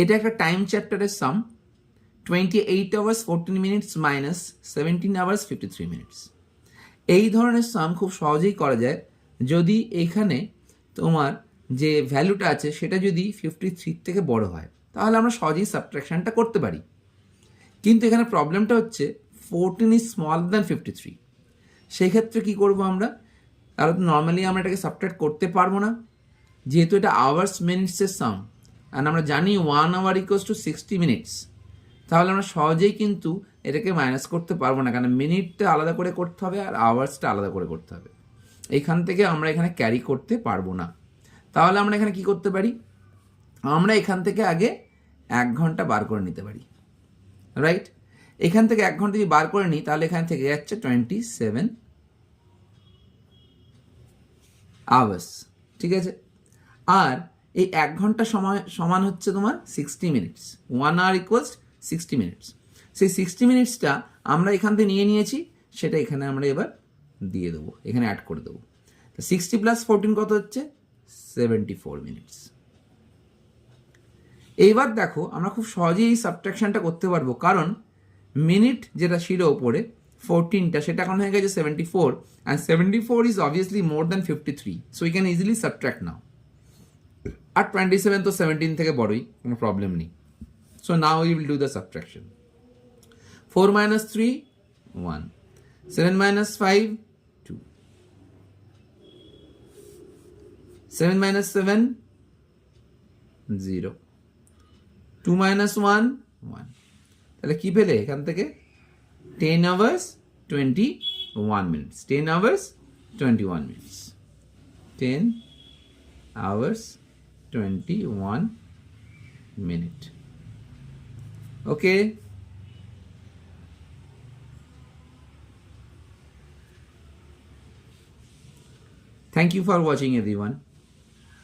এটা একটা টাইম চ্যাপ্টারের সাম, 28 hours 14 minutes minus 17 hours 53 minutes। এই ধরনের সাম খুব সহজেই করা যায় যদি এখানে তোমার যে ভ্যালুটা আছে সেটা যদি 53 থেকে বড় হয়, তাহলে আমরা সহজেই সাবট্রাকশনটা করতে পারি। কিন্তু এখানে প্রবলেমটা হচ্ছে 14 ইজ স্মলার দ্যান 53। সেই ক্ষেত্রে কী করবো আমরা? তাহলে তো নর্মালি আমরা এটাকে সাবট্রাক্ট করতে পারবো না, যেহেতু এটা আওয়ার্স মিনিটসের সাম, আর আমরা জানি 1 hour ইকুয়ালস টু 60 minutes। তাহলে আমরা সহজেই কিন্তু এটাকে মাইনাস করতে পারবো না, কারণ মিনিটটা আলাদা করে করতে হবে আর আওয়ার্সটা আলাদা করে করতে হবে। এখান থেকে আমরা এখানে ক্যারি করতে পারবো না। তাহলে আমরা এখানে কি করতে পারি? আমরা এখান থেকে আগে 1 ঘন্টা বার করে নিতে পারি, রাইট? এখান থেকে 1 ঘন্টা যদি বার করে নিই তাহলে এখান থেকে যাচ্ছে 27 আওয়ার্স, ঠিক আছে? আর এই 1 ঘন্টা সময় সমান হচ্ছে তোমার 60 মিনিটস। 1 hour equals 60 minutes. সেই 60 মিনিটসটা আমরা এখান থেকে নিয়ে নিয়েছি, সেটা এখানে আমরা এবার দিয়ে দেবো, এখানে অ্যাড করে দেবো। 60 প্লাস 14 কত হচ্ছে? 74 মিনিটস। এইবার দেখো আমরা খুব সহজেই এই সাবট্রাকশনটা করতে পারবো, কারণ মিনিট যেটা ছিল ওপরে 14টা, সেটা এখন হয়ে গেছে 74, and 74 is obviously more than 53, so we can easily subtract now. আর 27 তো 17 থেকে বড়ই, কোনো প্রবলেম নেই। So now you will do the subtraction. 4 minus 3 1, 7 minus 5 2, 7 minus 7 0, 2 minus 1 1। তাহলে কি পেলে এখান থেকে? 10 hours 21 minutes। 10 hours 21 minutes। 10 hours 21 minute। Okay, thank you for watching everyone.